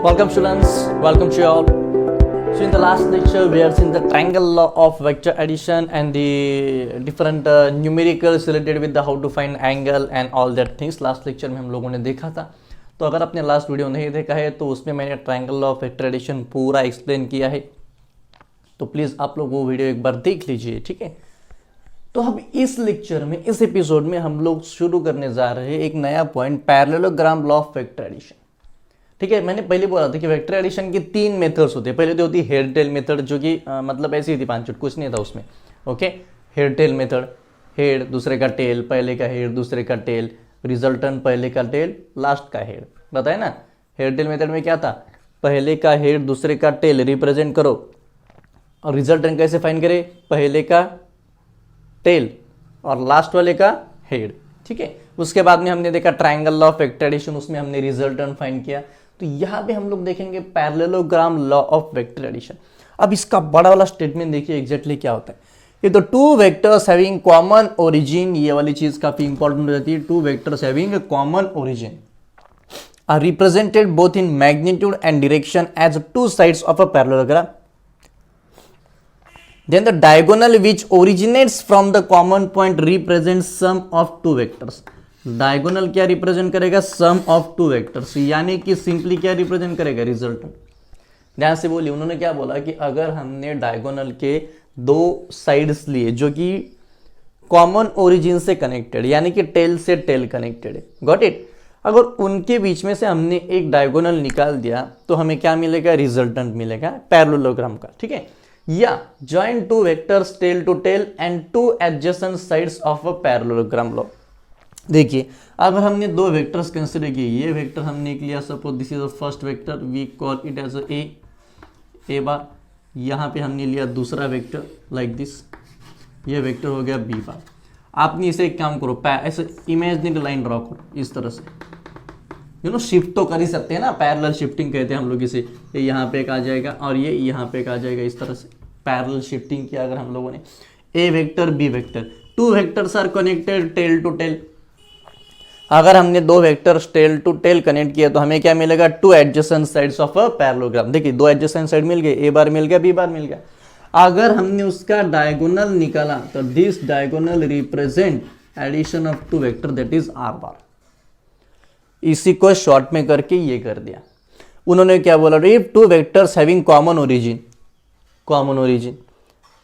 Welcome students, welcome to you all. So in the last lecture we have seen the triangle law of vector addition and the different numericals related with the how to find angle and all that things. Last lecture में हम लोगों ने देखा था. तो अगर आपने last video नहीं देखा है तो उसमें मैंने triangle law of vector addition पूरा एक्सप्लेन किया है, तो प्लीज़ आप लोग वो वीडियो एक बार देख लीजिए, ठीक है. तो अब इस लेक्चर में, इस एपिसोड में हम लोग शुरू करने जा रहे हैं एक नया point, parallelogram law of vector addition. ठीक है, मैंने पहले बोला था कि वेक्टर एडिशन की 3 मेथड्स होते हैं. पहले तो होती है हेड टेल मेथड, जो कि मतलब ऐसी थी 5 कुछ नहीं था उसमें. Okay, head tail method, head दूसरे का टेल, पहले का हेड दूसरे का टेल, रिजल्टेंट पहले का टेल लास्ट का हेड. बताए ना, हेड टेल मेथड में क्या था, पहले का हेड दूसरे का टेल रिप्रेजेंट करो, और रिजल्टेंट कैसे फाइंड करे, पहले का टेल और लास्ट वाले का हेड. ठीक है, उसके बाद में हमने देखा triangle law of vector addition, उसमें हमने रिजल्टेंट फाइंड किया. तो यहां पे हम लोग देखेंगे parallelogram law of vector addition. अब इसका बड़ा वाला स्टेटमेंट देखिए एग्जैक्टली क्या होता है. ये तो two vectors having common origin, ये वाली चीज काफी इंपॉर्टेंट हो जाती है. Two vectors having common origin are represented both in magnitude and direction as two sides of a parallelogram. Then the diagonal which originates from the common point represents sum of two vectors. Diagonal क्या represent करेगा, सम of two vectors, यानी कि simply क्या represent करेगा, resultant. ध्यान से बोलिए, उन्होंने क्या बोला कि अगर हमने डायगोनल के 2 साइड्स लिए जो कि कॉमन ओरिजिन से कनेक्टेड, यानी कि टेल से टेल कनेक्टेड है, गॉट इट. अगर उनके बीच में से हमने एक डायगोनल निकाल दिया तो हमें क्या मिलेगा, रिजल्टेंट मिलेगा पैरेललोग्राम का. ठीक है, या join two vectors tail to tail and two adjacent sides of a parallelogram law. देखिए, अगर हमने 2 वेक्टर्स कंसिडर किए, ये वेक्टर हमने लिया, suppose this is the first vector, we call it as a bar. यहाँ पे हमने लिया दूसरा वेक्टर लाइक दिस, ये वेक्टर हो गया बी बार. आपने इसे एक काम करो, ऐसे इमेजिनरी लाइन ड्रॉ करो इस तरह से. शिफ्ट तो कर ही सकते हैं ना, पैरेलल शिफ्टिंग कहते हैं हम लोग इसे. ये यहाँ पे एक आ जाएगा और ये यहाँ पे एक आ जाएगा, इस तरह से पैरेलल शिफ्टिंग किया अगर हम लोगों ने. A vector B vector, 2 vectors are connected tail to tail. अगर हमने 2 vectors tail to tail connect किया तो हमें क्या मिलेगा, 2 adjacent sides of a parallelogram. देखिए 2 एडजेसेंट साइड मिल गए, ए बार मिल गया, बी बार मिल गया. अगर हमने उसका डायगोनल निकाला तो this diagonal represent addition of 2 vector, that is R bar. इसी को शॉर्ट में करके ये कर दिया. उन्होंने क्या बोला, if 2 vectors having common origin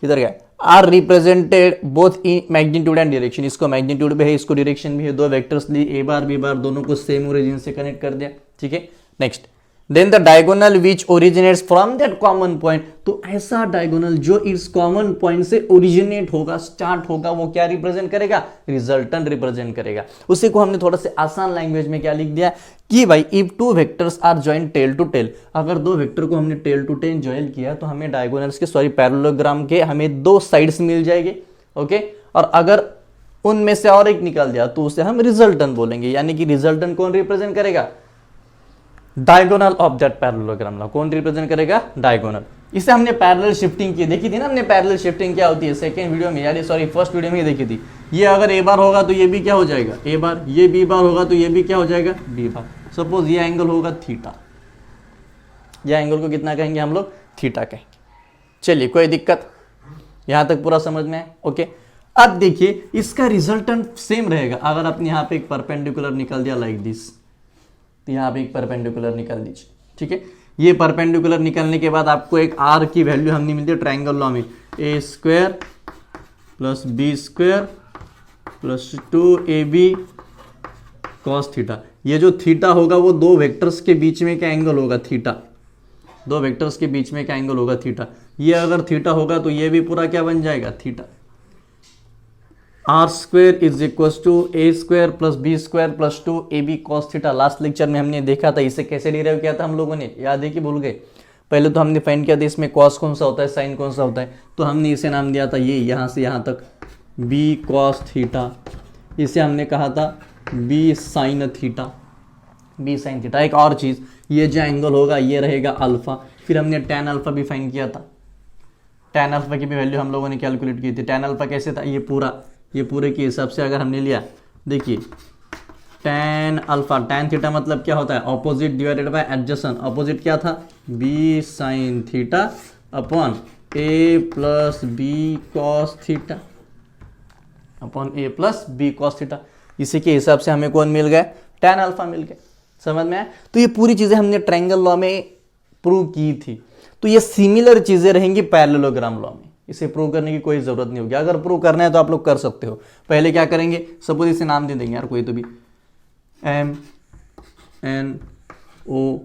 इधर क्या are represented both in magnitude and direction. इसको मैग्नीट्यूड भी है, इसको डायरेक्शन भी है. 2 वेक्टर्स लिए, ए बार बी बार, दोनों को सेम ओरिजिन से कनेक्ट कर दिया. ठीक है, next, then the diagonal which originates from that common point. तो ऐसा डायगोनल जो इस कॉमन पॉइंट से ओरिजिनेट होगा, स्टार्ट होगा, वो क्या रिप्रेजेंट करेगा, रिजल्टेंट रिप्रेजेंट करेगा. उसी को हमने थोड़ा से आसान लैंग्वेज में क्या लिख दिया कि भाई if 2 vectors are join tail to tail, अगर 2 वेक्टर को हमने टेल टू टेल ज्वाइन किया तो हमें डायगोनल्स के पैरेललोग्राम के हमें 2 साइड्स मिल जाएंगे. ओके, और अगर उनमें से और एक निकाल दिया तो उसे हम रिजल्टेंट बोलेंगे. यानी कि रिजल्टेंट कौन रिप्रेजेंट करेगा, डायगोनल ऑफ दैट पैरेललोग्राम. कौन रिप्रेजेंट करेगा, डायगोनल. इसे हमने पैरेलल शिफ्टिंग की, देखी थी ना हमने पैरेलल शिफ्टिंग क्या होती है, सेकंड वीडियो में, यानी सॉरी फर्स्ट वीडियो में ही देखी थी. ये अगर ए बार होगा तो ये भी क्या हो जाएगा, ए बार. ये बी बार होगा तो ये भी क्या हो जाएगा, बी बार. सपोज ये एंगल होगा थीटा, ये एंगल को कितना कहेंगे हम लोग, थीटा कहेंगे. चलिए, कोई दिक्कत, यहां तक पूरा समझ में है. ओके, अब देखिए इसका रिजल्टेंट सेम रहेगा. अगर आपने यहाँ पे एक परपेंडिकुलर निकाल दिया लाइक दिस, तो यहाँ पे एक परपेंडिकुलर निकाल दीजिए. ठीक है, ये परपेंडिकुलर निकालने के बाद आपको एक आर की वैल्यू हमने मिलती है ट्रायंगल लॉ में, A square plus B square plus 2ab cos theta. ये जो थीटा होगा वो 2 वेक्टर्स के बीच में का एंगल होगा, थीटा. 2 वेक्टर्स के बीच में का एंगल होगा थीटा. ये अगर थीटा होगा तो ये भी पूरा क्या बन जाएगा, theta. R square is equal to A square plus B square plus 2ab cos theta. Last lecture में हमने देखा था इसे कैसे डिराइव किया था हम लोगों ने, याद है कि भूल गए. पहले तो हमने फाइंड किया था इसमें कॉस कौन सा होता है, साइन कौन सा होता है. तो हमने इसे नाम दिया था, ये यहाँ से यहाँ तक बी कॉस थीटा. इसे हमने कहा था B sine theta, B sine theta. एक और चीज़, ये जो एंगल होगा ये रहेगा अल्फा. फिर हमने टैन अल्फा भी फाइंड किया था, टैन अल्फा की भी वैल्यू हम लोगों ने कैलकुलेट की थी. टैन अल्फा कैसे था, ये पूरे के हिसाब से अगर हमने लिया, देखिए tan अल्फा, tan थीटा मतलब क्या होता है opposite divided by adjacent, opposite क्या था b sin theta upon a plus B cos theta upon a plus B cos theta. इसी के हिसाब से हमें कौन मिल गया tan अल्फा मिल गया, समझ में आया। तो ये पूरी चीजें हमने ट्रायंगल लॉ में प्रूव की थी, तो ये सिमिलर चीजें रहेंगी पैरेललोग्राम लॉ में, इसे प्रूव करने की कोई जरूरत नहीं होगी। अगर प्रूव करना है तो आप लोग कर सकते हो। पहले क्या करेंगे, सपोज इसे नाम दे देंगे यार कोई तो भी, M N O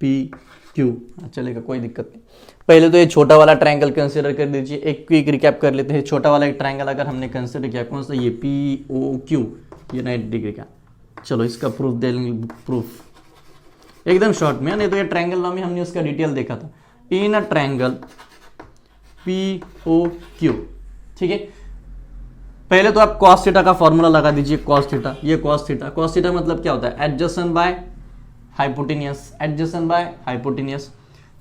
P Q, चलेगा कोई दिक्कत नहीं। पहले तो ये छोटा वाला ट्रायंगल कंसीडर कर लीजिए। एक क्विक रिकैप कर लेते हैं। छोटा वाला एक ट्रायंगल अगर हमने कंसीडर किया कौन सा, ये पी ओ क्यू, ये 90 डिग्री का। चलो इसका प्रूफ दे लेंगे, प्रूफ एकदम शॉर्ट में, नहीं तो ये ट्रायंगल लॉ में हमने उसका डिटेल देखा था। In a triangle P O Q, ठीक है। पहले तो आप cos थीटा का फॉर्मूला लगा दीजिए, cos थीटा, ये cos थीटा, cos थीटा मतलब क्या होता है adjacent by hypotenuse, adjacent by hypotenuse.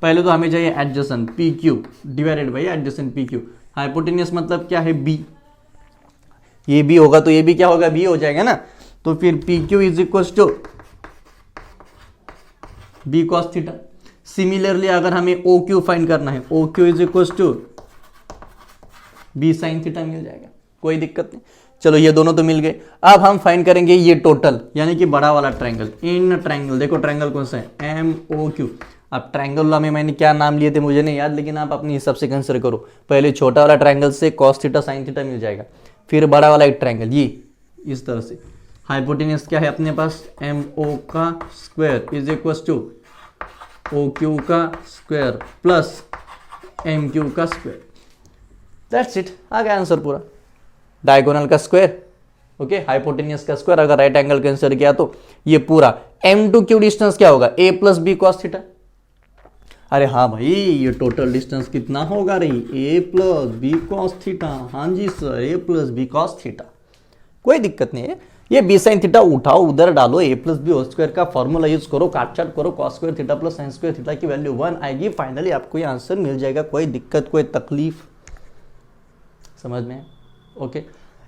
पहले तो हमें चाहिए adjacent P Q divided by adjacent P Q, hypotenuse मतलब क्या है बी, ये बी होगा तो ये भी क्या होगा बी हो जाएगा ना। तो फिर P Q is equal to B cos theta. Similarly अगर हमें ओ क्यू फाइंड करना है, O Q is equal to B sine theta मिल जाएगा, कोई दिक्कत नहीं। चलो ये दोनों तो मिल गए। अब हम फाइंड करेंगे ये टोटल, यानी कि बड़ा वाला ट्रायंगल। इन ट्रायंगल देखो ट्रायंगल कौन सा है एम ओ क्यू। अब ट्रायंगल लॉ में मैंने क्या नाम लिए थे मुझे नहीं याद, लेकिन आप अपने हिसाब से कंसिडर करो। पहले छोटा वाला ट्रायंगल से cos थीटा sin थीटा मिल जाएगा, फिर बड़ा वाला एक ट्रायंगल ये इस तरह से। हाइपोटेनियस क्या है अपने पास, एम ओ का square is equal to O Q का स्क्वायर प्लस एम क्यू का स्क्वायर। दैट्स इट, आ गया आंसर पूरा। डायगोनल का स्क्वायर, ओके, हाइपोटेनियस का स्क्वायर, अगर राइट एंगल कंसिडर किया तो ये पूरा एम टू क्यू डिस्टेंस क्या होगा ए प्लस बी कॉस थीटा। अरे हाँ भाई, ये टोटल डिस्टेंस कितना होगा रही ए प्लस बी कॉस थीटा। हाँ जी सर, ए प्लस बी कॉस थीटा, कोई दिक्कत नहीं है। ये बी साइन थीटा उठाओ उधर डालो, ए प्लस बी होल स्क्वायर का फॉर्मूला यूज करो, काट छाट करो, cos square theta plus sine square theta की वैल्यू 1 आएगी। फाइनली आपको ये आंसर मिल जाएगा, कोई दिक्कत कोई तकलीफ, समझ में, ओके।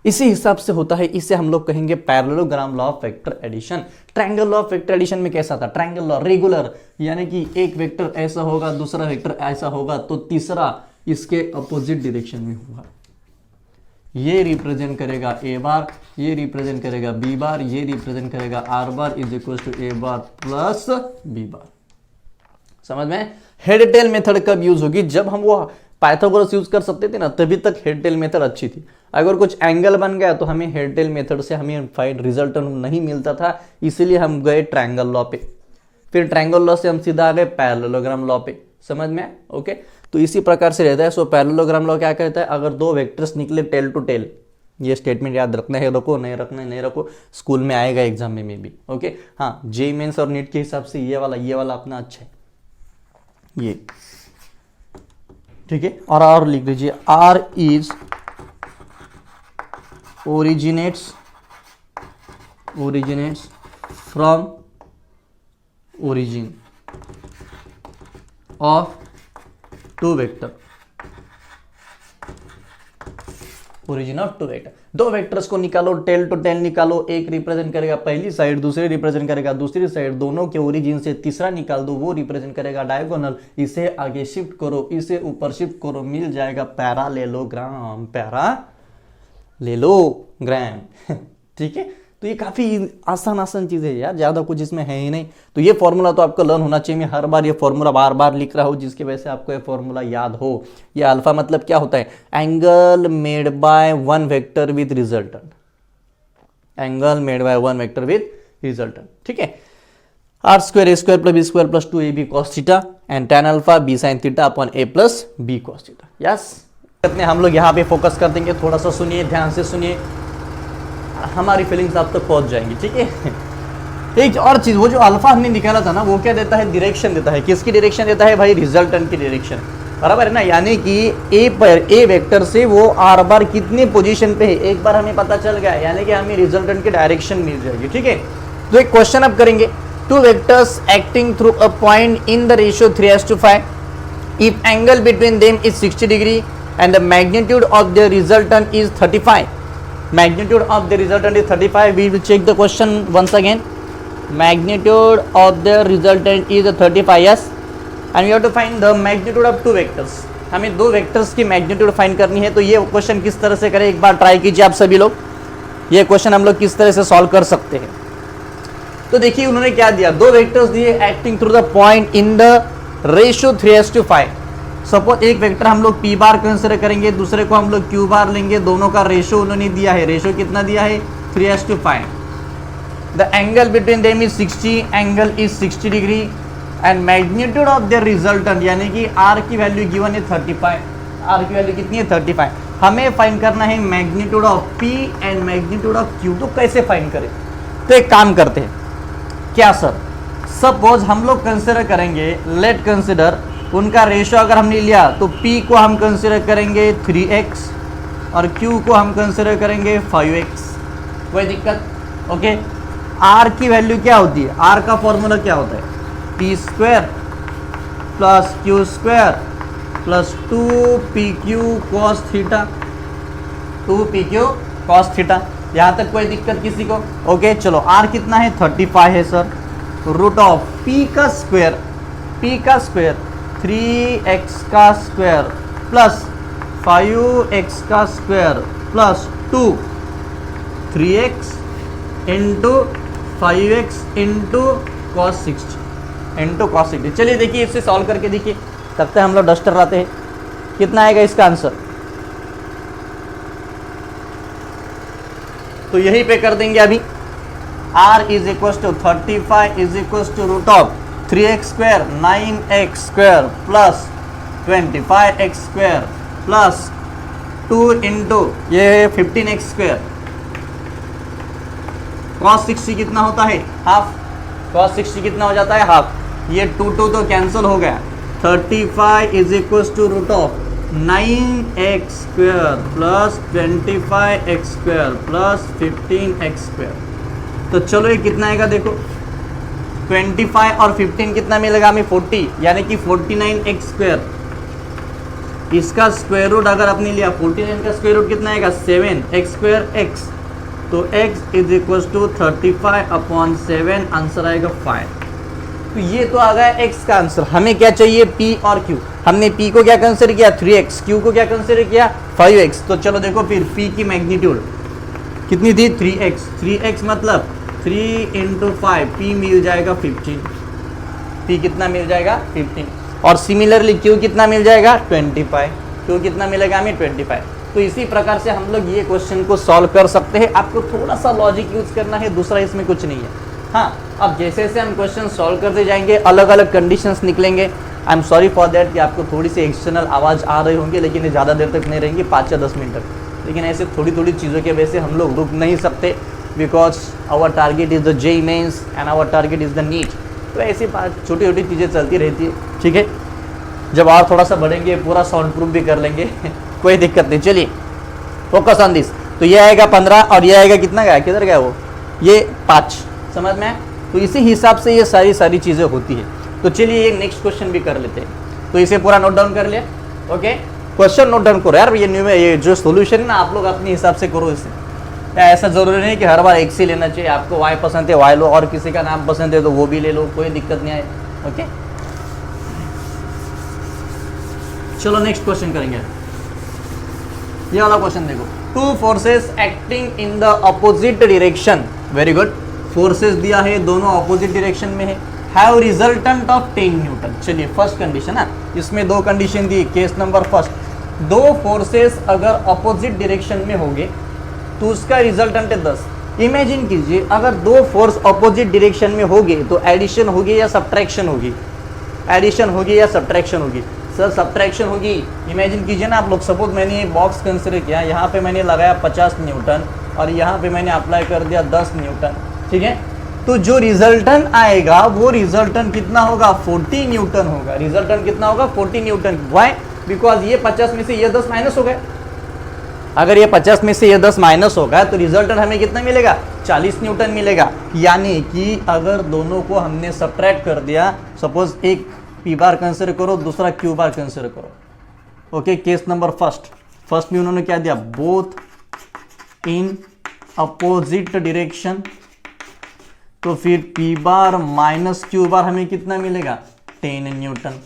इसी हिसाब से होता है, इसे हम लोग कहेंगे parallelogram law of vector addition. Triangle law of vector addition में कैसा था, ट्रायंगल लॉ रेगुलर, यानी कि एक वेक्टर ऐसा होगा दूसरा वेक्टर ऐसा होगा तो तीसरा इसके अपोजिट डायरेक्शन में होगा। ये रिप्रेजेंट करेगा ए बार, ये रिप्रेजेंट करेगा बी बार, ये रिप्रेजेंट करेगा R bar is equal to A bar plus B bar. समझ में। हेड टेल मेथड कब यूज होगी, जब हम वो पाइथागोरस यूज कर सकते थे ना, तभी तक हेड टेल मेथड अच्छी थी। अगर कुछ एंगल बन गया तो हमें हेड टेल मेथड से हमें फाइंड रिजल्ट नहीं मिलता था, इसीलिए हम गए ट्रायंगल लॉ पे। फिर ट्रायंगल लॉ से हम सीधा आ गए पैरेललोग्राम लॉ पे, समझ में, ओके। तो इसी प्रकार से रहता है। सो पैरेललोग्राम लॉ क्या कहता है, अगर दो वेक्टर्स निकले टेल टू टेल, ये स्टेटमेंट याद रखना है, रखो नहीं रखना है नहीं रखो, स्कूल में आएगा एग्जाम में भी, ओके। हाँ, जेईई मेंस और नीट के हिसाब से ये वाला अपना अच्छा है, ये ठीक है। और लिख लीजिए, R is originates from origin of two vector, origin of two vector. दो वेक्टर्स को निकालो, टेल टू टेल निकालो, एक रिप्रेजेंट करेगा पहली साइड, दूसरी रिप्रेजेंट करेगा दूसरी साइड, दोनों के ओरिजिन से तीसरा निकाल दो, वो रिप्रेजेंट करेगा डायगोनल। इसे आगे शिफ्ट करो, इसे ऊपर शिफ्ट करो, मिल जाएगा पैरालेलोग्राम, पैरालेलोग्राम ठीक है। तो ये काफी आसान चीज है यार, ज्यादा कुछ इसमें है ही नहीं। तो ये फॉर्मूला तो आपको लर्न होना चाहिए। मैं हर बार ये फॉर्मूला बार बार लिख रहा हूँ, जिसकी वजह से आपको ये फॉर्मूला याद हो। ये अल्फा मतलब क्या होता है, angle made by one vector with resultant, angle made by one vector with resultant, ठीक है। R square A square plus B square plus 2ab cos theta and tan alpha b sin theta upon a plus b cos theta. Yes, हम लोग यहाँ पे focus कर देंगे। थोड़ा सा सुनिए, ध्यान से सुनिए, हमारी फीलिंग्स आप तक पहुंच जाएंगी, ठीक है। एक और चीज, वो जो अल्फा हमने निकाला था ना, वो क्या देता है, डायरेक्शन देता है। किसकी डायरेक्शन देता है भाई, रिजल्टेंट की डायरेक्शन, बराबर है ना। यानी कि ए वेक्टर से वो आर बार कितनी पोजीशन पे है एक बार हमें पता चल गया, यानी कि हमें रिजल्टेंट की डायरेक्शन मिल जाएगी, ठीक है। तो एक क्वेश्चन अब करेंगे, two vectors acting through a point in the ratio 3:5, if angle between them is 60 degree and the magnitude of the resultant is 35, magnitude of the resultant is 35. We will check the question once again. Magnitude of the resultant is 35, yes, and we have to find the magnitude of two vectors. हमें दो vectors की magnitude find करनी है। तो ये question किस तरह से करें, एक बार ट्राई कीजिए आप सभी लोग। ये क्वेश्चन हम लोग किस तरह से सॉल्व कर सकते हैं। तो देखिए उन्होंने क्या दिया, दो वेक्टर्स दिए acting through the point in the ratio 3:5। Suppose एक वेक्टर हम लोग पी बार कंसिडर करेंगे, दूसरे को हम लोग क्यू बार लेंगे, दोनों का रेशियो उन्होंने दिया है। रेशियो कितना दिया है, 3:5। The angle between them is 60, angle is 60 degree and magnitude of the resultant यानी कि आर की वैल्यू गिवन है 35। आर की वैल्यू कितनी है, 35। हमें फाइंड करना है magnitude of P and magnitude of Q. तो कैसे फाइंड करें, तो एक काम करते हैं। क्या सर, सपोज हम लोग कंसिडर करेंगे, लेट कंसिडर उनका रेशियो अगर हमने लिया तो P को हम कंसिडर करेंगे 3x और Q को हम कंसिडर करेंगे 5x। कोई दिक्कत, ओके। R की वैल्यू क्या होती है, R का फॉर्मूला क्या होता है, p² plus q² plus 2pq cos theta, 2pq cos theta. यहाँ तक कोई दिक्कत किसी को, ओके। चलो R कितना है, 35 है सर। रूट ऑफ P का स्क्वायर 3x का स्क्वायर प्लस 5x का square plus 2 3x into 5x into cos 60। चलिए देखिए इससे सॉल्व करके देखिए, तब तक हम लोग डस्टर लाते हैं। कितना आएगा इसका आंसर, तो यहीं पे कर देंगे अभी। R is equal to 35 is equal to root of 3x² 9x² plus 25x² plus 2 into ये 15x²। cos 60 कितना होता है, हाफ। cos 60 कितना हो जाता है, हाफ। ये 2 तो कैंसिल हो गया। 35 is equal to root of 9x² plus 25x² plus 15x²। तो चलो ये कितना आएगा देखो, 25 और 15 कितना मिलेगा हमें, 40, यानी कि 49x²। इसका स्क्वायर रूट अगर आपने लिया, 49 का स्क्वायर रूट कितना आएगा, 7x² x। तो x is equal to 35/7, answer आएगा 5। तो ये तो आ गया x का आंसर। हमें क्या चाहिए, p और q। हमने p को क्या कंसिडर किया, 3x, q को क्या कंसिडर किया, 5x। तो चलो देखो फिर p की मैग्नीट्यूड कितनी थी, 3x मतलब 3 इंटू 5, p मिल जाएगा 15। p कितना मिल जाएगा, 15। और सिमिलरली q कितना मिल जाएगा, 25। q कितना मिलेगा हमें, 25। तो इसी प्रकार से हम लोग ये क्वेश्चन को सॉल्व कर सकते हैं। आपको थोड़ा सा लॉजिक यूज करना है, दूसरा इसमें कुछ नहीं है। हाँ, अब जैसे जैसे हम क्वेश्चन सॉल्व करते जाएंगे अलग अलग कंडीशंस निकलेंगे। I am sorry for that कि आपको थोड़ी सी एक्सटर्नल आवाज़ आ रही होंगी, लेकिन ये ज़्यादा देर तक नहीं रहेंगी, 5 या 10 मिनट तक। लेकिन ऐसे थोड़ी थोड़ी चीज़ों की वजह से हम लोग रुक नहीं सकते, because our target is the JEE mains and our target is the NEET. तो ऐसी बात छोटी छोटी चीज़ें चलती रहती है, ठीक है। जब और थोड़ा सा बढ़ेंगे पूरा साउंड प्रूफ भी कर लेंगे कोई दिक्कत नहीं। चलिए फोकस ऑन दिस। तो ये आएगा 15 और ये आएगा कितना गया, किधर गया वो, ये 5। समझ में? तो इसी हिसाब से ये सारी चीज़ें होती है। तो चलिए ये नेक्स्ट क्वेश्चन भी कर लेते हैं। तो इसे पूरा नोट डाउन कर लिया, ओके। क्वेश्चन नोट डाउन करो यार, ये जो सोल्यूशन है ना आप लोग अपने हिसाब से करो इसे। या ऐसा ज़रूरी नहीं कि हर बार एक से लेना चाहिए। आपको y पसंद है y लो, और किसी का नाम पसंद है तो वो भी ले लो, कोई दिक्कत नहीं आए, ओके। चलो नेक्स्ट क्वेश्चन करेंगे। ये वाला क्वेश्चन देखो, 2 forces acting in the opposite direction. Very good, forces दिया है, दोनों अपोजिट डायरेक्शन में है। Have resultant of 10 Newton. चलिए फर्स्ट कंडीशन है, इसमें 2 कंडीशन दी। केस नंबर फर्स्ट, 2 फोर्सेस अगर अपोजिट डायरेक्शन में होंगे तो उसका रिजल्टेंट है 10। इमेजिन कीजिए अगर 2 फोर्स अपोजिट डायरेक्शन में होंगे तो एडिशन होगी या सब्ट्रैक्शन होगी, एडिशन होगी या सब्ट्रैक्शन होगी। सर सब्ट्रैक्शन होगी। इमेजिन कीजिए ना आप लोग, सपोज मैंने ये बॉक्स कंसिडर किया, यहाँ पे मैंने लगाया 50 न्यूटन और यहाँ पे मैंने अप्लाई कर दिया 10 न्यूटन, ठीक है। तो जो रिजल्टेंट आएगा वो रिजल्टेंट कितना होगा, 40 न्यूटन होगा। रिजल्टेंट कितना होगा, 40 न्यूटन। वाई? बिकॉज ये 50 में से ये 10 माइनस हो गए। अगर ये 50 में से ये 10 माइनस होगा तो रिजल्टेंट हमें कितना मिलेगा, 40 न्यूटन मिलेगा। यानी कि अगर दोनों को हमने सब्ट्रैक्ट कर दिया, सपोज एक P बार कंसिडर करो, दूसरा Q बार कंसिडर करो, ओके। केस नंबर फर्स्ट में उन्होंने क्या दिया, बोथ इन अपोजिट डायरेक्शन, तो फिर P बार माइनस Q बार हमें कितना मिलेगा 10 न्यूटन,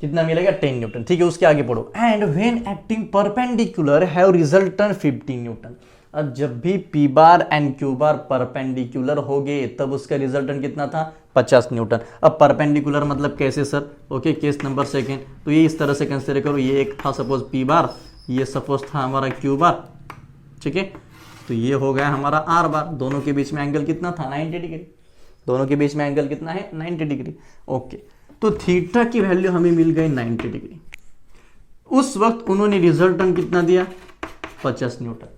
कितना मिलेगा 10 न्यूटन। ठीक है, उसके आगे पढ़ो। And when acting perpendicular have resultant 15 Newton. अब जब भी P bar and Q bar perpendicular हो गए तब उसका रिजल्टेंट कितना था 50 न्यूटन। अब परपेंडिकुलर मतलब कैसे sir? Okay, case number second, तो ये इस तरह से कंसिडर करो, ये एक था सपोज P बार, ये सपोज था हमारा Q बार, ठीक है, तो ये हो गया हमारा R बार। दोनों के बीच में एंगल कितना था 90 डिग्री, दोनों के बीच में एंगल कितना है 90 डिग्री। ओके, तो थीटा की वैल्यू हमें मिल गई 90 डिग्री। उस वक्त उन्होंने रिजल्टेंट कितना दिया 50 न्यूटन।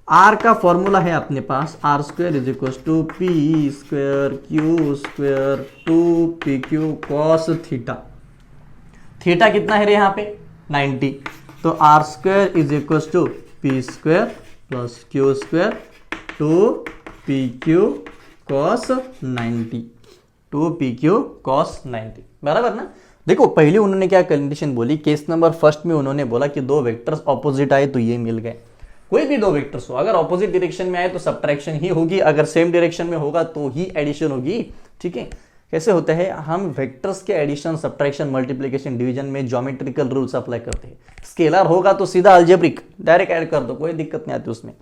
आर का फॉर्मूला है अपने पास, R square is equal to P square Q square 2pq cos theta. Theta कितना है रे यहाँ पे 90, तो R square is equal to P square plus Q square 2pq cos 90, 2pq cos 90, बराबर ना। देखो पहले उन्होंने क्या कंडीशन बोली, केस नंबर फर्स्ट में उन्होंने बोला कि दो वेक्टर्स ऑपोजिट आए तो ये मिल गए। कोई भी दो वेक्टर्स हो, अगर ऑपोजिट डायरेक्शन में आए तो सब्ट्रैक्शन ही होगी, अगर सेम डायरेक्शन में होगा तो ही एडिशन होगी। ठीक है, कैसे होता है, हम वेक्टर्स के एडिशन सब्ट्रैक्शन मल्टीप्लिकेशन डिवीजन में ज्योमेट्रिकल रूल्स अप्लाई करते हैं। स्केलर होगा तो सीधा अलजेब्रिक डायरेक्ट ऐड कर दो, कोई दिक्कत नहीं आती उसमें।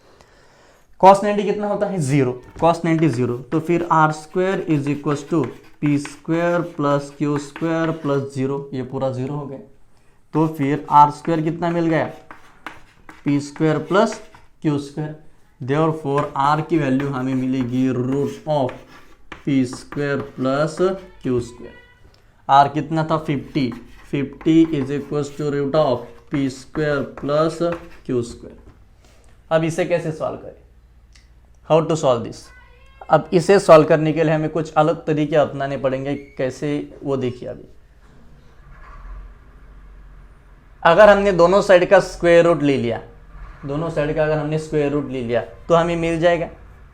cos 90 कितना होता है 0, cos 90 0, तो फिर R square is equal to P square plus Q square plus 0, ये पूरा 0 हो गया। तो फिर आर स्क्वायर कितना मिल गया P square plus Q square, therefore R की वैल्यू हमें मिलेगी root of P square plus Q square. R कितना था 50, 50 is equal to root of P square plus Q square. अब इसे कैसे सॉल्व करें, हाउ टू सॉल्व दिस। अब इसे सॉल्व करने के लिए हमें कुछ अलग तरीके अपनाने पड़ेंगे, कैसे वो देखिए। अभी अगर हमने दोनों साइड का स्क्वायर रूट ले लिया, दोनों साइड का अगर हमने स्क्वायर रूट ले लिया तो हमें मिल जाएगा,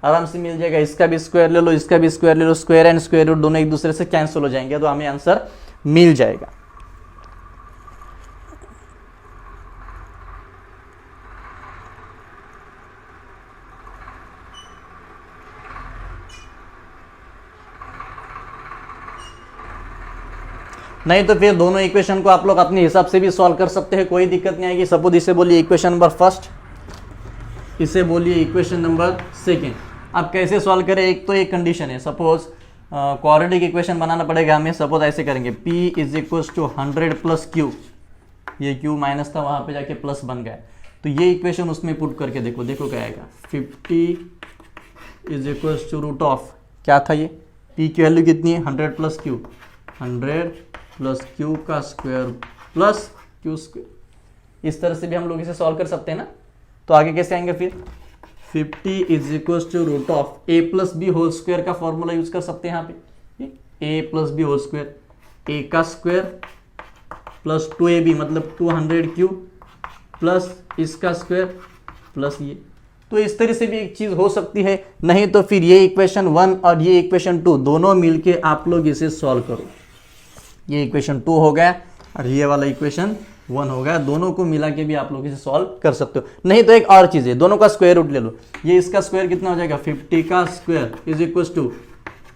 आराम से मिल जाएगा। इसका भी स्क्वायर ले लो, इसका भी स्क्वायर ले लो, स्क्वायर एंड स्क्वायर रूट दोनों एक दूसरे से कैंसिल हो जाएंगे, तो हमें आंसर मिल जाएगा। नहीं तो फिर दोनों इक्वेशन को आप लोग अपने हिसाब से भी सॉल्व कर सकते हैं, कोई दिक्कत नहीं आएगी। सपोज इसे बोलिए इक्वेशन नंबर फर्स्ट, इसे बोलिए इक्वेशन नंबर सेकेंड। अब कैसे सॉल्व करें, एक तो एक कंडीशन है, सपोज क्वाड्रेटिक इक्वेशन बनाना पड़ेगा हमें। सपोज ऐसे करेंगे, P is equal to 100 plus Q, ये Q माइनस था वहाँ पे जाके प्लस बन गया, तो ये इक्वेशन उसमें पुट करके देखो, देखो क्या आएगा। 50 is equal to root of क्या था ये, P की वैल्यू कितनी है 100 प्लस क्यू, 100 प्लस क्यू का स्क्वायर प्लस क्यू स्क्वायर। इस तरह से भी हम लोग इसे सॉल्व कर सकते हैं ना। तो आगे कैसे आएंगे फिर, 50 is equal to root of A plus B whole square का फॉर्मूला यूज कर सकते हैं यहाँ पे, A plus B whole square, A का स्क्वायर प्लस 2ab मतलब 200 प्लस इसका स्क्वायर प्लस ये। तो इस तरह से भी एक चीज हो सकती है। नहीं तो फिर ये इक्वेशन 1 और ये इक्वेशन 2 दोनों मिलके आप लोग इसे सॉल्व करो। ये इक्वेशन 2 हो गया और ये वाला इक्वेशन 1 हो गया, दोनों को मिला के भी आप लोग इसे सॉल्व कर सकते हो। नहीं तो एक और चीज है, दोनों का स्क्वायर रूट ले लो, ये इसका स्क्वायर कितना हो जाएगा 50 का square is equal to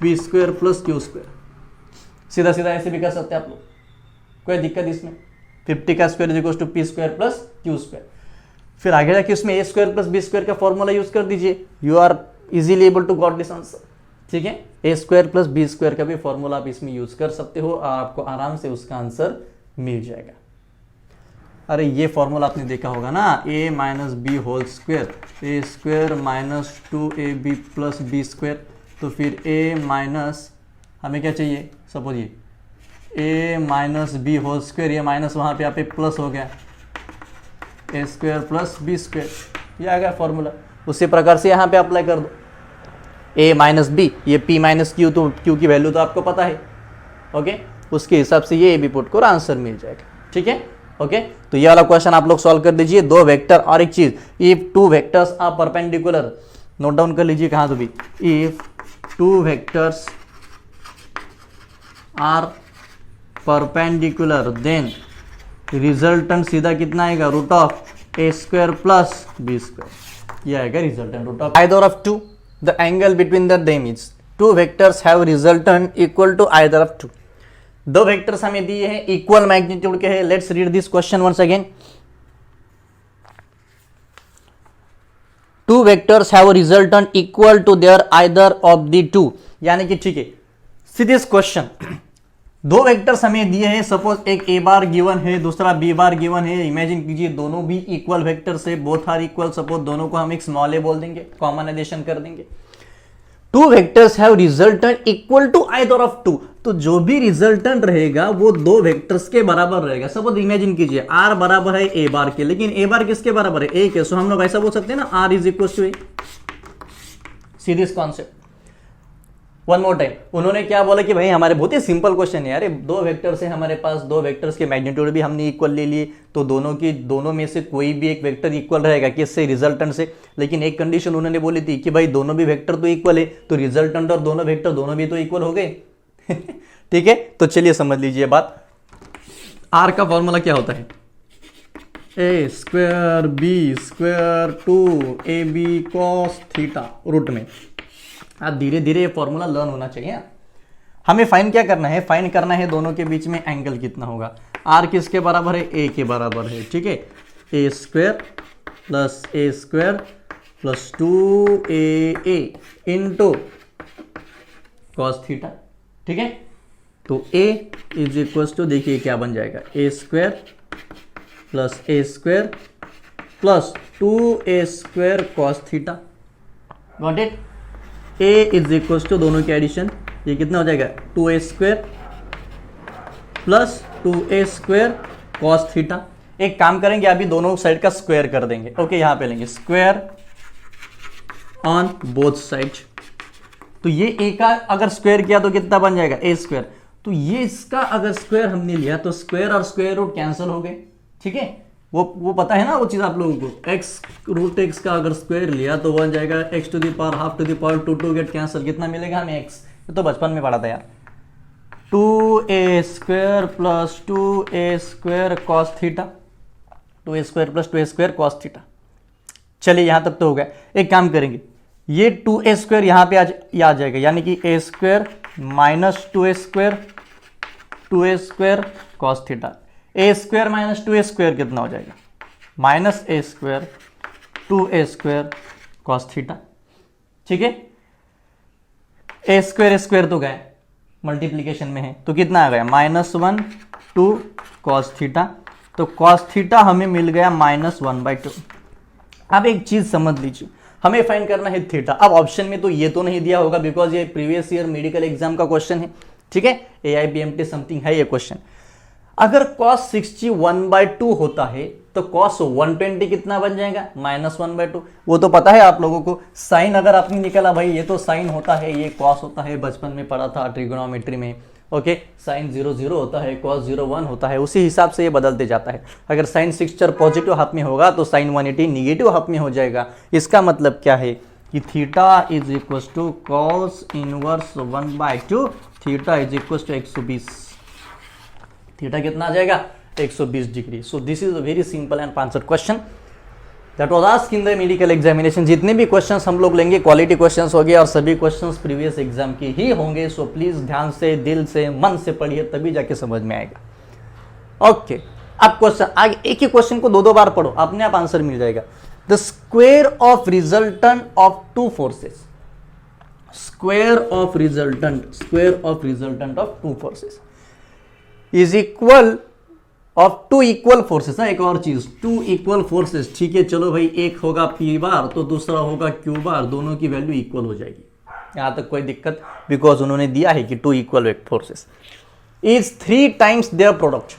P square plus Q square. सीधा सीधा ऐसे भी कर सकते हैं आप लोग, कोई दिक्कत इसमें। 50 का square is equal to P square plus Q square. फिर आगे जाके उसमें A square plus B square का फॉर्मूला यूज कर दीजिए, you are easily able to got this answer. ठीक है, A square plus B square का भी फॉर्मूला आप इसमें यूज कर सकते हो और आपको आराम से उसका आंसर मिल जाएगा। अरे ये फॉर्मूला आपने देखा होगा ना, A minus B whole square, A square minus 2ab plus B square. तो फिर ए माइनस हमें क्या चाहिए, सपोज ये A minus B whole square, ये माइनस वहाँ पे यहाँ पे प्लस हो गया, A square plus B square, ये आ गया फॉर्मूला। उसी प्रकार से यहाँ पे अप्लाई कर दो, ए माइनस बी, ये पी माइनस क्यू, तो क्यू की वैल्यू तो आपको पता है। ओके, उसके हिसाब से ये भी पुट करो, आंसर मिल जाएगा। ठीक है, ओके, तो ये वाला क्वेश्चन आप लोग सॉल्व कर दीजिए। दो वेक्टर और एक चीज, if two vectors are perpendicular, note down कर लीजिए कहाँ तो भी, if two vectors are perpendicular then resultant सीधा कितना आएगा, root of A square plus B square. ये आएगा resultant root of either of two, the angle between the them is, two vectors have resultant equal to either of two. दो vectors हमें दिए हैं, इक्वल मैग्नीट्यूड के हैं। Let's read this question once again. Two vectors have resultant equal to their either of the two, यानी कि ठीक है, सी दिस क्वेश्चन, दो वेक्टर्स हमें दिए हैं, सपोज एक ए बार गिवन है, दूसरा बी बार गिवन है। इमेजिन कीजिए दोनों भी इक्वल वेक्टर्स है, बोथ आर इक्वल। सपोज दोनों को हम एक स्मॉल ए बोल देंगे, कॉमन एडिशन कर देंगे। Two vectors have resultant equal to either of two, तो जो भी रिजल्टेंट रहेगा वो दो वेक्टर्स के बराबर रहेगा। सपोज इमेजिन कीजिए आर बराबर है ए बार के, लेकिन ए बार किसके बराबर है, ए के। सो हम लोग ऐसा बोल सकते हैं ना, R is equal to A. See this concept one more time. उन्होंने क्या बोला कि भाई हमारे बहुत ही सिंपल क्वेश्चन है यार, दो वेक्टर्स है हमारे पास, दो वेक्टर्स के मैग्नीट्यूड भी हमने इक्वल ले लिए, तो दोनों में से कोई भी एक वेक्टर इक्वल रहेगा किससे, रिजल्टेंट से। लेकिन एक कंडीशन उन्होंने बोली थी कि भाई दोनों भी वेक्टर तो इक्वल है, तो रिजल्टेंट और दोनों वेक्टर दोनों भी तो इक्वल हो गए। ठीक है, तो चलिए समझ लीजिए बात। आर का फॉर्मूला क्या होता है, A square B square two A B cos theta root में। आप धीरे धीरे ये फॉर्मूला लर्न होना चाहिए। हमें फाइन क्या करना है, फाइन करना है दोनों के बीच में एंगल कितना होगा। आर किसके बराबर है, ए के बराबर है। ठीक है, A square plus 2a into cos theta. ठीक है, तो a इज इक्वल टू, देखिए क्या बन जाएगा, A square plus 2a² cos theta. Got it. a is equal to दोनों के एडिशन, ये कितना हो जाएगा, 2a² plus 2a² cos theta. एक काम करेंगे, अभी दोनों साइड का स्क्वायर कर देंगे। ओके, यहां पे लेंगे स्क्वायर ऑन बोथ साइड। तो ये a का अगर स्क्वायर किया तो कितना बन जाएगा, a²। तो ये इसका अगर स्क्वायर हमने लिया तो स्क्वायर और स्क्वायर रूट कैंसिल हो गए। ठीक है, वो पता है ना वो चीज आप लोगों को, x√x का अगर स्क्वायर लिया तो बन जाएगा x to the power half to the power 2 get cancel. कितना मिलेगा हमें, x। ये तो बचपन में पढ़ा था यार, 2a² plus 2a² cos theta, 2a² plus 2a² cos theta. चलिए यहां तक तो हो गया। एक काम करेंगे, ये 2a² यहां पे आ जाएगा, यानी कि a² minus 2a² cos theta. a² minus 2a² कितना हो जाएगा, minus a² 2a² cos theta. ठीक है, a² तो गए, मल्टीप्लीकेशन में है, तो कितना आ गया, -1 2 कॉस थीटा। तो कॉस थीटा हमें मिल गया -1/2। अब एक चीज समझ लीजिए, हमें फाइंड करना है थीटा। अब ऑप्शन में तो ये तो नहीं दिया होगा, बिकॉज ये प्रीवियस ईयर मेडिकल एग्जाम का क्वेश्चन है। ठीक है, AIBMT समथिंग है ये क्वेश्चन। अगर cos 60 1/2 होता है तो cos 120 कितना बन जाएगा, -1/2। वो तो पता है आप लोगों को। साइन अगर आपने निकाला, भाई ये तो साइन होता है, ये cos होता है, बचपन में पढ़ा था ट्रिगोनोमेट्री में। ओके, साइन 0 होता है, cos 0 1 होता है, उसी हिसाब से ये बदलते जाता है। अगर साइन 60 पॉजिटिव हाफ में होगा तो साइन 180 निगेटिव हाफ में हो जाएगा। इसका मतलब क्या है कि theta is equal to cos inverse 1/2, theta is equal to 120। Theta कितना आ जाएगा, 120 degree. So this is a very simple and answer question that was asked in the medical examination. जितने भी क्वेश्चंस हम लोग लेंगे क्वालिटी क्वेश्चंस हो गए और सभी क्वेश्चंस प्रीवियस एग्जाम के ही होंगे। सो प्लीज ध्यान से, दिल से, मन से पढ़िए, तभी जाके समझ में आएगा। ओके, अब क्वेश्चन आगे, एक ही क्वेश्चन को दो बार पढ़ो, अपने आप आंसर मिल जाएगा। The square of resultant of two forces, square of resultant of two forces is equal of two equal forces. एक और चीज, टू इक्वल फोर्सेस। ठीक है, चलो भाई, एक होगा P बार तो दूसरा होगा Q बार, दोनों की वैल्यू इक्वल हो जाएगी। यहां तक कोई दिक्कत, बिकॉज उन्होंने दिया है कि two equal forces is 3 times their product.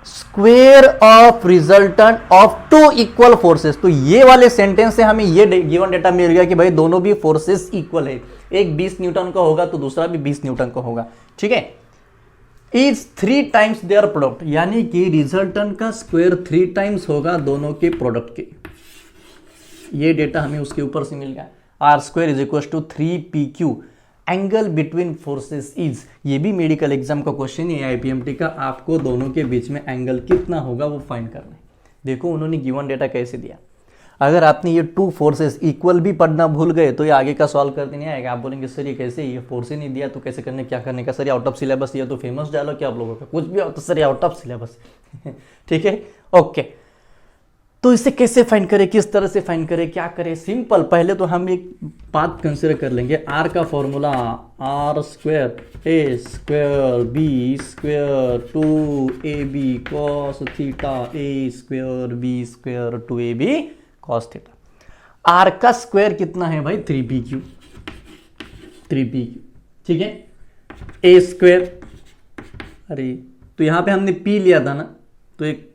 Square of resultant of two equal forces. तो ये वाले सेंटेंस से हमें ये गिवन डेटा मिल गया कि भाई दोनों भी फोर्सेस इक्वल है, एक 20 न्यूटन का होगा तो दूसरा भी 20 न्यूटन का होगा। ठीक है, इज 3 टाइम्स देयर प्रोडक्ट, यानी कि रिजल्टेंट का स्क्वायर 3 टाइम्स होगा दोनों के प्रोडक्ट के। ये डेटा हमें उसके ऊपर से मिल गया। R² is equal to 3PQ। Angle between forces is, ये भी मेडिकल एग्जाम का क्वेश्चन है AIBMT का। आपको दोनों के बीच में एंगल कितना होगा वो फाइंड करना है। देखो उन्होंने गिवन डेटा कैसे दिया। अगर आपने ये टू फोर्सेस इक्वल भी पढ़ना भूल गए तो ये आगे का सॉल्व करते नहीं आएगा। आप बोलेंगे सर ये कैसे, ये फोर्स ही नहीं दिया तो कैसे करने, क्या करने का सर, ये आउट ऑफ सिलेबस, ये तो फेमस डायलॉग क्या आप लोगों का, कुछ भी हो तो सर ये आउट ऑफ सिलेबस। ठीक है, ओके। तो इसे कैसे फाइंड करें, किस तरह से फाइंड करें, क्या करें? सिंपल, पहले तो हम एक बात कंसिडर कर लेंगे। आर का formula R square A square B square 2ab cos theta A square B square 2ab cos theta. R का स्क्वायर कितना है भाई? 3pq, 3pq, ठीक है। ए स्क्वायर, अरे तो यहां पे हमने p लिया था ना, तो एक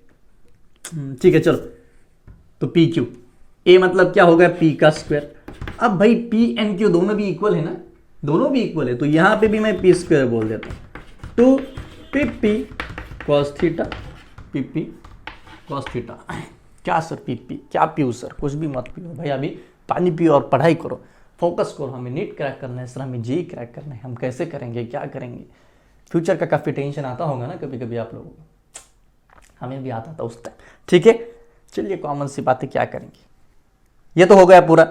ठीक है चलो, तो पी क्यू, ए मतलब क्या होगा? पी का स्क्वायर। अब भाई पी एंड क्यू दोनों भी इक्वल है ना, दोनों भी इक्वल है, तो यहां पे भी मैं पी स्क्वायर बोल देता हूं। तो P P cos theta, P P cos theta. क्या सर पी पी, क्या पियो सर? कुछ भी मत पियो भाई, अभी पानी पियो और पढ़ाई करो, फोकस करो। हमें नीट क्रैक करना है सर, हमें जी क्रैक करना है। हम कैसे करेंगे, क्या करेंगे? फ्यूचर का काफ़ी टेंशन आता होगा ना कभी कभी आप लोगों को, हमें भी आता था उस टाइम। ठीक है, चलिए कॉमन सी बातें क्या करेंगे, ये तो हो गया पूरा।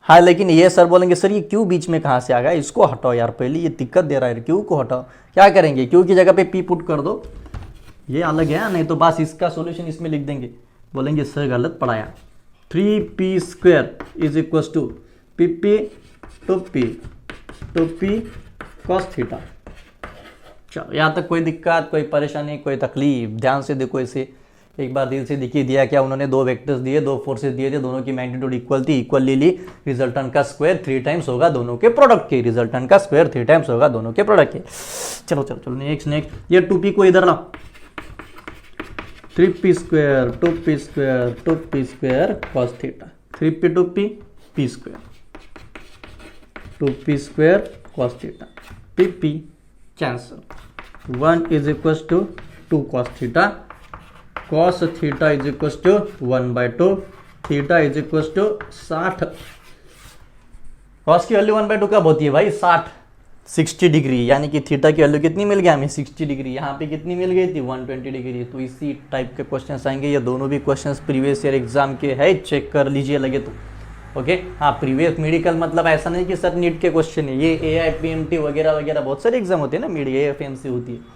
हाँ, लेकिन ये सर बोलेंगे सर ये क्यू बीच में कहाँ से आ गया, इसको हटाओ यार, पहले ये दिक्कत दे रहा है, क्यू को हटाओ। क्या करेंगे? क्यू की जगह पे पी पुट कर दो, ये अलग है, नहीं तो बस इसका सॉल्यूशन इसमें लिख देंगे। बोलेंगे सर गलत पढ़ाया, 3p square is equal to P P two P cos theta. चलो यहाँ तक कोई दिक्कत, कोई परेशानी, कोई तकलीफ? ध्यान से देखो इसे एक बार, दिल से दिखी दिया क्या उन्होंने? दो वेक्टर्स दिए, दो फोर्सेस दिए थे, दोनों की मैग्नीट्यूड इक्वल थी, इक्वल ले ली, रिजल्टेंट का स्क्वायर 3 टाइम्स होगा दोनों के प्रोडक्ट के, रिजल्टेंट का स्क्वायर 3 टाइम्स होगा दोनों के प्रोडक्ट के। चलो चलो चलो नेक्स्ट, ये 2p को इधर लाओ, 3p square 2p square 2p square cos theta, 3p 2p p square 2p square cos theta, p cancel, 1 is equal to 2 cos theta, cos theta is equal to 1/2, theta is equal to 60। cos की value 1/2 कब होती है भाई? 60 degree, यानी कि theta की value कितनी मिल गया हमें? 60 डिग्री। यहाँ पे कितनी मिल गई थी? 120 डिग्री। तो इसी टाइप के क्वेश्चंस आएंगे, ये दोनों भी क्वेश्चंस प्रीवियस ईयर एग्जाम के है, चेक कर लीजिए लगे तो। ओके हाँ, प्रीवियस मेडिकल मतलब ऐसा नहीं कि सर नीट के क्वेश्चन है, ये AIPMT वगैरह वगैरह बहुत सारे एग्जाम होते हैं ना, मीडिया AFMC होती है,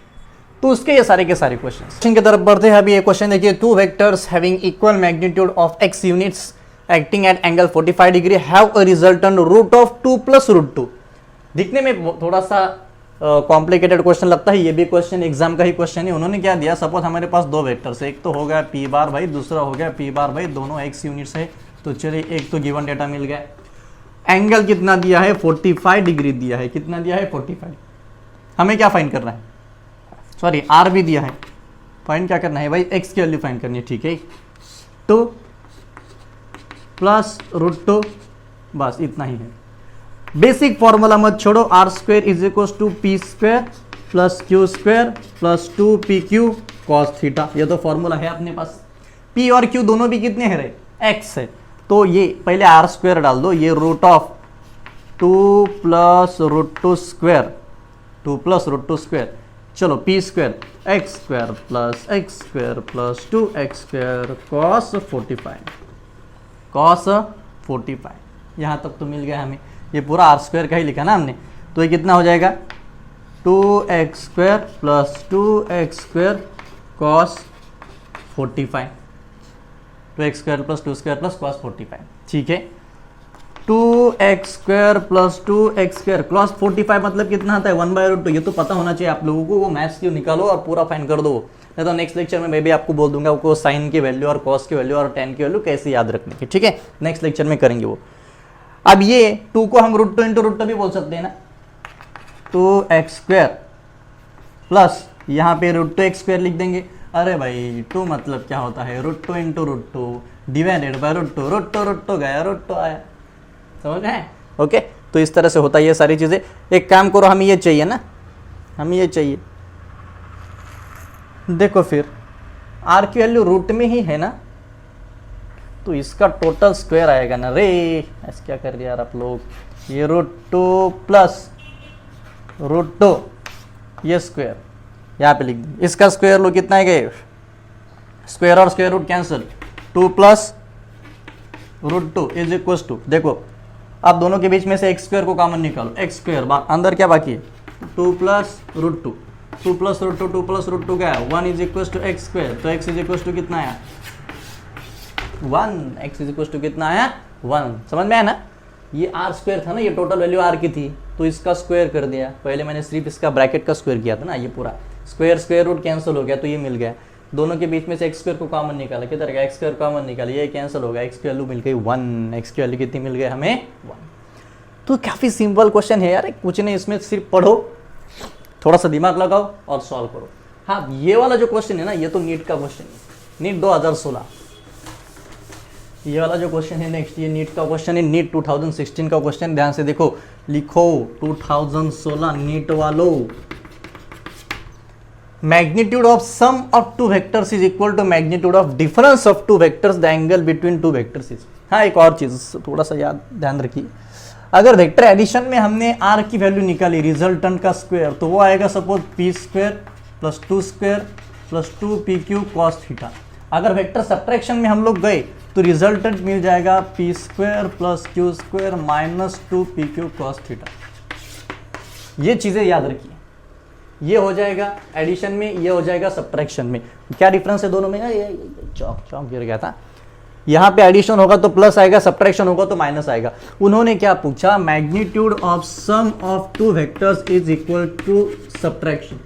तो उसके ये सारे के सारे क्वेश्चन की तरफ बढ़ते हैं। अभी ये क्वेश्चन देखिए, 2 vectors having equal magnitude of x units acting at angle 45 degree have a resultant root of 2 + √2। दिखने में थोड़ा सा कॉम्प्लिकेटेड क्वेश्चन लगता है, ये भी क्वेश्चन एग्जाम का ही क्वेश्चन है। उन्होंने क्या दिया, सपोज हमारे पास 2 वेक्टर्स, एक तो हो गया p बार भाई, दूसरा हो गया p बार भाई, दोनों x यूनिट्स है। तो चलिए एक तो गिवन डेटा मिल गया, एंगल कितना दिया है? 45 डिग्री दिया है। कितना दिया है? 45। हमें क्या फाइंड करना है? सॉरी आर भी दिया है, फाइंड क्या करना है भाई? एक्स की वैल्यू फाइंड करनी है, ठीक है। 2 + √2, बस इतना ही है। बेसिक फॉर्मूला मत छोड़ो, R square is equal to P square plus Q square plus 2pq cos theta. ये तो फॉर्मूला है अपने पास। p और q दोनों भी कितने हैं रे? x है, तो ये पहले आर स्क्वायर डाल दो, ये रूट ऑफ 2 + √2 स्क्वायर, 2 + √2 स्क्वायर। चलो p square x square plus x square plus 2x square cos 45, cos 45। यहाँ तक तो मिल गया हमें, ये पूरा आर स्क्वायर का ही लिखा ना हमने, तो ये कितना हो जाएगा? 2x square plus 2x square cos 45, 2x square plus 2 square plus cos 45, ठीक है। 2x square plus 2x square cos 45 मतलब कितना आता है? 1/√2। ये तो पता होना चाहिए आप लोगों को, वो मैथ्स की निकालो और पूरा फाइंड कर दो। नहीं तो नेक्स्ट लेक्चर में मैं भी आपको बोल दूंगा वो साइन की वैल्यू और कॉस की वैल्यू और tan की वैल्यू कैसे याद रखने की, ठीक है। नेक्स्ट लेक्चर में करेंगे वो। अब ये 2 को हम √2 × √2 भी बोल सकते हैं ना, 2x स्क्वायर प्लस यहाँ पे √2x स्क्वायर लिख देंगे। अरे भाई 2 मतलब क्या होता है? √2 × √2 डिवाइडेड बाय √2, √2 गया, √2 आया, समझ गए? ओके, तो इस तरह से होता है ये सारी चीज़ें। एक काम करो, हमें ये चाहिए ना, हमें ये चाहिए, देखो फिर आर की वैल्यू रूट में ही है ना, तो इसका टोटल स्क्वायर आएगा ना रे। ऐसे क्या कर दिया यार आप लोग, ये √2 प्लस √2 ये स्क्वायर यहाँ पे लिख देंगे, इसका स्क्वायर लो, कितना है? स्क्वायर और square root cancel, 2 + √2 is equal to, देखो अब दोनों के बीच में से x² को कॉमन निकालो, x², अंदर क्या बाकी है 2 प्लस √2, 2 प्लस √2, 2 प्लस √2 क्या है 1 इज इक्वल टू x², तो x इज इक्वल टू कितना आया 1, x इज इक्वल टू कितना आया 1, समझ में आया ना। ये r² था ना, ये टोटल वैल्यू r की थी, तो इसका स्क्वायर कर दिया, पहले मैंने सिर्फ इसका ब्रैकेट का स्क्वायर किया था ना, ये पूरा स्क्वायर रूट कैंसिल हो गया, तो ये मिल गया, दोनों के बीच में से x² को कॉमन निकाला, किधर गया x² कॉमन निकाला, ये कैंसिल हो गया, x की वैल्यू मिल गई 1, x की वैल्यू कितनी मिल गई हमें 1। तो काफ़ी सिंपल क्वेश्चन है यार, कुछ नहीं इसमें, सिर्फ पढ़ो, थोड़ा सा दिमाग लगाओ और सॉल्व करो। हाँ, ये वाला जो क्वेश्चन है ना, ये तो नीट का क्वेश्चन है, नीट 2016। ये वाला जो क्वेश्चन है नेक्स्ट, ये नीट का क्वेश्चन है, नीट 2016 का क्वेश्चन, ध्यान से देखो, लिखो 2016 नीट वालों, magnitude of sum of two vectors is equal to magnitude of difference of two vectors, the angle between two vectors is. हाँ, एक और चीज थोड़ा सा याद ध्यान रखिए, अगर वेक्टर एडिशन में हमने r की वैल्यू निकाली रिजल्टेंट का स्क्वायर, तो वो आएगा suppose p² plus 2² plus 2pq cos theta. अगर वेक्टर सब्ट्रैक्शन में हम लोग गए तो रिजल्टेंट मिल जाएगा p² plus q² minus 2pq cos theta. ये चीजें याद रखिए, ये हो जाएगा एडिशन में, ये हो जाएगा सब्ट्रैक्शन में। क्या डिफरेंस है दोनों में? ये चौक गिर गया था। यहाँ पे एडिशन होगा तो प्लस आएगा, सब्ट्रैक्शन होगा तो माइनस आएगा। उन्होंने क्या पूछा? Magnitude of sum of two vectors is equal to subtraction.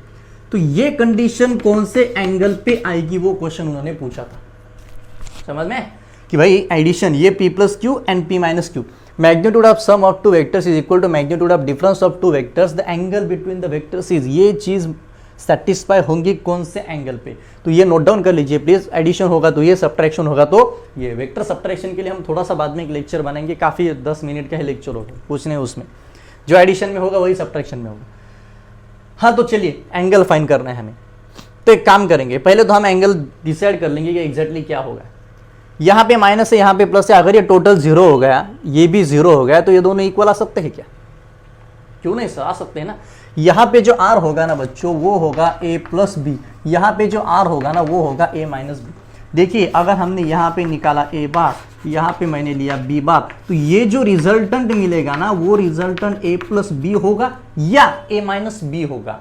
तो ये कंडीशन कौन से एंगल पे आएगी, वो क्वेश्चन उन्होंने पूछा था। समझ में कि भाई एडिशन, ये p plus Q and p minus Q, magnitude of sum of two vectors is equal to magnitude of difference of two vectors, the angle between the vectors is, ये चीज सेटिस्फाई होंगी कौन से एंगल पे? तो ये note down कर लीजिए प्लीज। एडिशन होगा तो ये, सब्ट्रैक्शन होगा तो ये। वेक्टर सब्ट्रैक्शन के लिए हम थोड़ा सा बाद में एक लेक्चर बनाएंगे, काफी 10 मिनट का ही लेक्चर होगा, कुछ नहीं उसमें। जो एडिशन में होगा वही सब्ट्रैक्शन में होगा। हाँ, तो चलिए एंगल फाइंड करना है हमें। तो एक काम करेंगे, पहले तो हम एंगल डिसाइड कर लेंगे कि एग्जैक्टली क्या होगा। यहाँ पे माइनस है, यहाँ पे प्लस है, अगर ये टोटल 0 हो गया, ये भी 0 हो गया, तो ये दोनों इक्वल आ सकते हैं क्या? क्यों नहीं आ सकते हैं ना। यहाँ पे जो r होगा ना बच्चों, वो होगा a प्लस बी, यहाँ पे जो r होगा ना वो होगा a माइनस बी। देखिए, अगर हमने यहाँ पे निकाला a बार, यहाँ पे मैंने लिया b बार, तो ये जो रिजल्टेंट मिलेगा ना, वो रिजल्टेंट a प्लस बी होगा या a माइनस बी होगा।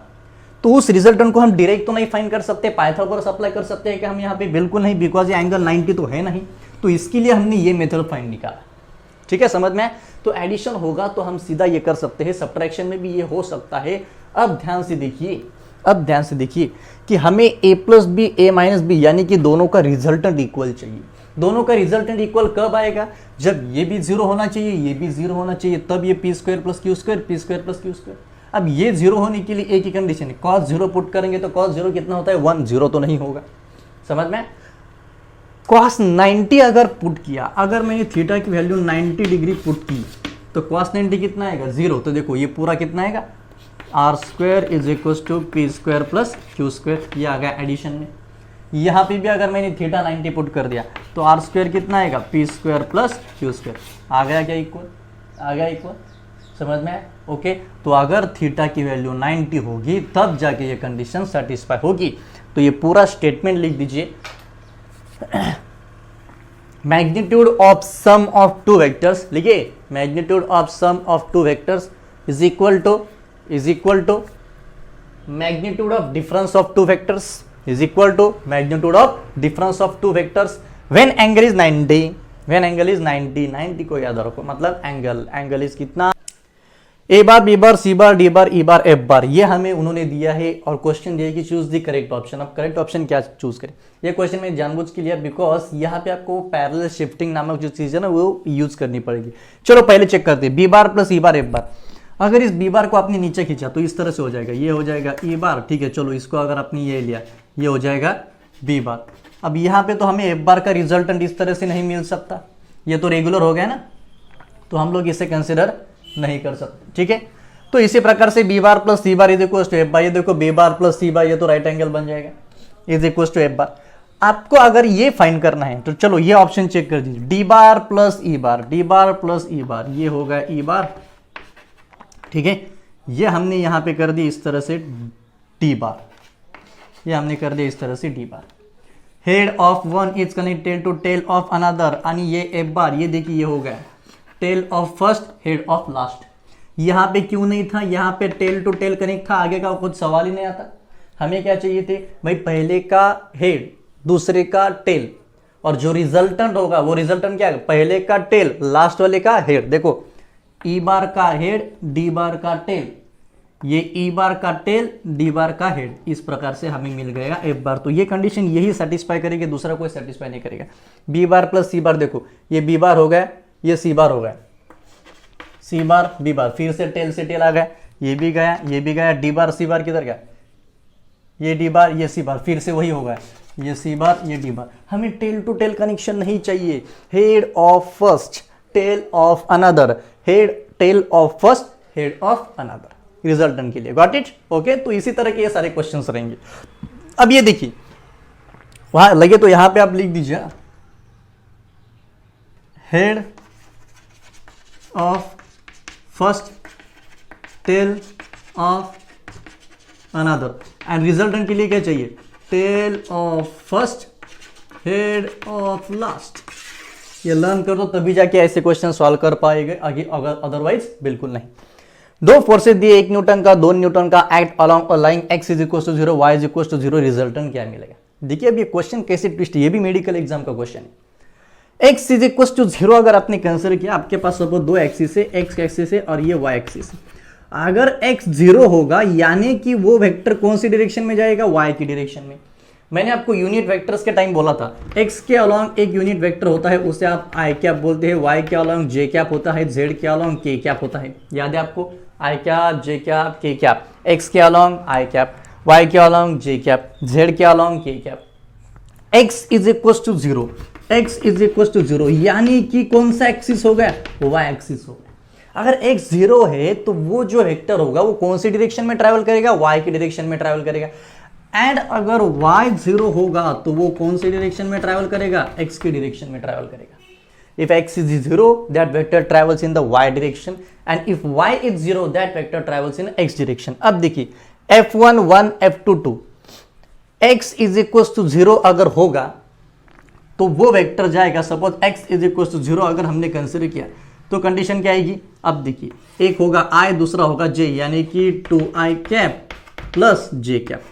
तो उस रिजल्टेंट को हम डायरेक्ट तो नहीं फाइंड कर सकते, पाइथागोरस अप्लाई कर सकते हैं कि हम यहाँ पे? बिल्कुल नहीं, बिकॉज ये एंगल 90 तो है नहीं। तो इसके लिए हमने ये मेथड फाइंड निकाला। ठीक है, समझ में? तो एडिशन होगा तो हम सीधा ये कर सकते हैं, सब्ट्रैक्शन में भी ये हो सकता है। अब ध्यान से देखिए, कि हमें a plus B, a minus B, यानी कि दोनों का रिजल्टेंट इक्वल चाहिए। दोनों का रिजल्टेंट इक्वल कब आएगा? जब ये भी 0 होना चाहिए, ये भी 0 होना चाहिए, तब ये p² plus q², p² plus q²। अब ये 0 होने के लिए एक ही कंडीशन है, cos 0 पुट करेंगे तो cos 0 कितना होता है? 1, 0 तो नहीं होगा। समझ में? cos 90 अगर पुट किया, अगर मैंने थीटा की वैल्यू 90 डिग्री पुट की, तो cos 90 कितना आएगा? 0। तो देखो ये पूरा कितना आएगा? r² is equal to p² plus q²। ये आ गया एडिशन में। यहाँ पे भी अगर मैंने थीटा 90 पुट कर दिया, तो r² कितना आएगा? p² plus q²। आ गया क्या इक्वल? आ गया इक्वल। समझ में आया? ओके। तो अगर थीटा की वैल्यू 90 होगी तब जाके ये कंडीशन सेटिस्फाई होगी। तो ये पूरा स्टेटमेंट लिख दीजिए, magnitude of sum of two vectors, लिखिए magnitude of sum of two vectors is equal to magnitude of difference of two vectors is equal to magnitude of difference of two vectors when angle is 90। When angle is 90 को याद रखो, मतलब angle is कितना? A bar, B bar, C bar, D bar, E bar, F bar. ये हमें उन्होंने दिया है और क्वेश्चन दिया है कि चूज द करेक्ट ऑप्शन। अब करेक्ट ऑप्शन क्या चूज करें? ये क्वेश्चन में जानबूझ के लिया बिकॉज यहाँ पे आपको पैरेलल शिफ्टिंग नामक जो चीज है ना, वो यूज करनी पड़ेगी। चलो पहले चेक करते हैं, बी बार प्लस ई बार, एफ बार। अगर इस बी बार को आपने नीचे खींचा तो इस तरह से हो जाएगा, ये हो जाएगा ई बार। ठीक है, चलो इसको अगर आपने ये लिया, ये हो जाएगा बी बार। अब यहाँ पे तो हमें एफ बार का रिजल्टेंट इस तरह से नहीं मिल सकता, ये तो रेगुलर हो गया ना, तो हम लोग इसे कंसिडर नहीं कर सकते। ठीक है, तो इसी प्रकार से B bar plus C bar is equal to F bar. ये देखो बी बार प्लस सी बार, ये तो राइट एंगल बन जाएगा, is equal to F bar. आपको अगर ये फाइंड करना है तो चलो ये ऑप्शन चेक कर दीजिए, डी बार प्लस ई बार, डी बार प्लस ई बार, ये होगा ई बार। ठीक है, ये हमने यहां पे कर दी इस तरह से डी बार, ये हमने कर दिया इस तरह से D bar. Head of one is connected to tail of another, आणि ये एक बार ये देखिए ये हो गया tail of first head of last. यहाँ पे क्यों नहीं था, यहाँ पे टेल टू टेल कनेक्ट था, आगे का कुछ सवाल ही नहीं आता। हमें क्या चाहिए थे भाई, पहले का हेड दूसरे का टेल, और जो रिजल्टेंट होगा वो रिजल्टेंट क्या है, पहले का टेल लास्ट वाले का हेड। देखो ई बार का हेड डी बार का टेल, ये ई बार का टेल डी बार का हेड, इस प्रकार से हमें मिल गएगा एफ बार। तो ये कंडीशन यही सेटिस्फाई करेगी, दूसरा कोई सेटिस्फाई नहीं करेगा। बी बार प्लस सी बार, देखो ये बी बार हो गया, ये सी बार हो गया, सी बार बी बार, फिर से टेल आ गया, ये भी गया ये भी गया, डी बार सी बार किधर गया, ये डी बार ये सी बार, फिर से वही होगा, ये सी बार ये डी बार। हमें टेल टू टेल कनेक्शन नहीं चाहिए, head of first tail of another, head tail of first head of another resultant के लिए। Got it? ओके, तो इसी तरह के ये सारे क्वेश्चंस रहेंगे। अब ये देखिए वहां लगे तो यहां पे आप लिख दीजिए head of first tail of another, and resultant के लिए क्या चाहिए, tail of first head of last. ये लर्न कर दो तभी जाके ऐसे क्वेश्चन सॉल्व कर पाएंगे आगे, अगर अदरवाइज बिल्कुल नहीं। दो फोर्सेस दिए, 1 न्यूटन का 2 न्यूटन का, act along a line x is equal to 0 y is equal to 0, resultant क्या मिलेगा। देखिए अब ये क्वेश्चन कैसे ट्विस्ट, ये भी मेडिकल एग्जाम का क्वेश्चन है। x इज इक्वल टू 0 अगर आपने कंसिडर किया, आपके पास सपोज दो एक्सिस है, x एक्सिस है और ये y एक्सिस है। अगर x 0 होगा यानी कि वो वेक्टर कौन सी डायरेक्शन में जाएगा, y की डायरेक्शन में। मैंने आपको यूनिट वेक्टर्स के टाइम बोला था, x के अलोंग एक यूनिट वेक्टर होता है, उसे आप i कैप बोलते हैं, y के अलोंग j कैप होता है, z के अलोंग k कैप होता है। याद है आपको, i cap j cap k cap, x के अलोंग i कैप, y के अलोंग j कैप, z के along k cap. x is equal to 0, x is equal to 0 यानी कि कौन सा एक्सिस हो गया, y एक्सिस हो गया। अगर x 0 है तो वो जो वेक्टर होगा वो कौन सी डायरेक्शन में ट्रैवल करेगा, y की डायरेक्शन में ट्रैवल करेगा। एंड अगर y 0 होगा तो वो कौन सी डायरेक्शन में ट्रैवल करेगा, x की डायरेक्शन में ट्रैवल करेगा। If x is 0, that vector travels in the y direction, and if y is 0, that vector travels in x direction. अब देखिए f1 1 f2 2, x is equals to 0 अगर होगा तो वो वेक्टर जाएगा, suppose x is equals to 0 अगर हमने consider किया तो कंडीशन क्या आएगी। अब देखिए एक होगा i, दूसरा होगा j, यानी कि 2i cap plus j cap,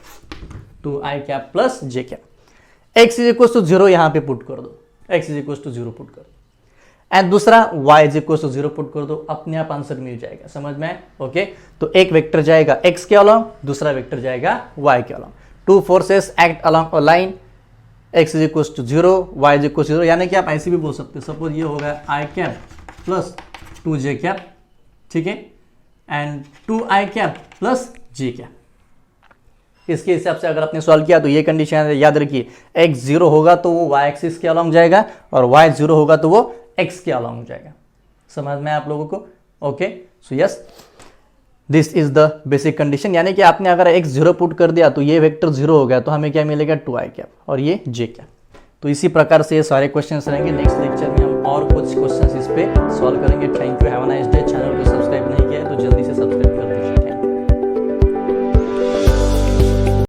2i cap plus j cap. x is equal to 0 यहां पे पुट कर दो, x is equal to 0 put कर दो, एंड दूसरा y is equal to 0 put कर दो, अपने आप आंसर मिल जाएगा। समझ में? ओके, तो एक वेक्टर जाएगा x के अलोंग, दूसरा वेक्टर जाएगा y के along. Two forces act along a line, x is equal to 0 y is equal to 0, यानी कि आप ऐसे भी बोल सकते हो, सपोज ये हो गया i cap plus 2j cap, ठीक है, and 2i cap plus j cap. इसके हिसाब से अगर आपने सॉल्व किया तो ये कंडीशन याद रखिए, x 0 होगा तो वो y एक्सिस के अलोंग जाएगा और y 0 होगा तो वो x के अलोंग जाएगा। समझ में आप लोगों को? Okay, so yes, this is the basic condition, यानी कि आपने अगर x 0 पुट कर दिया तो ये वेक्टर 0 हो गया, तो हमें क्या मिलेगा, 2i कैप और ये j कैप। तो इसी प्रकार से ये सारे क्वेश्चंस रहेंगे। नेक्स्ट लेक्चर में हम और कुछ क्वेश्चंस इस पे सॉल्व करेंगे। Thank you, have a nice day. Channel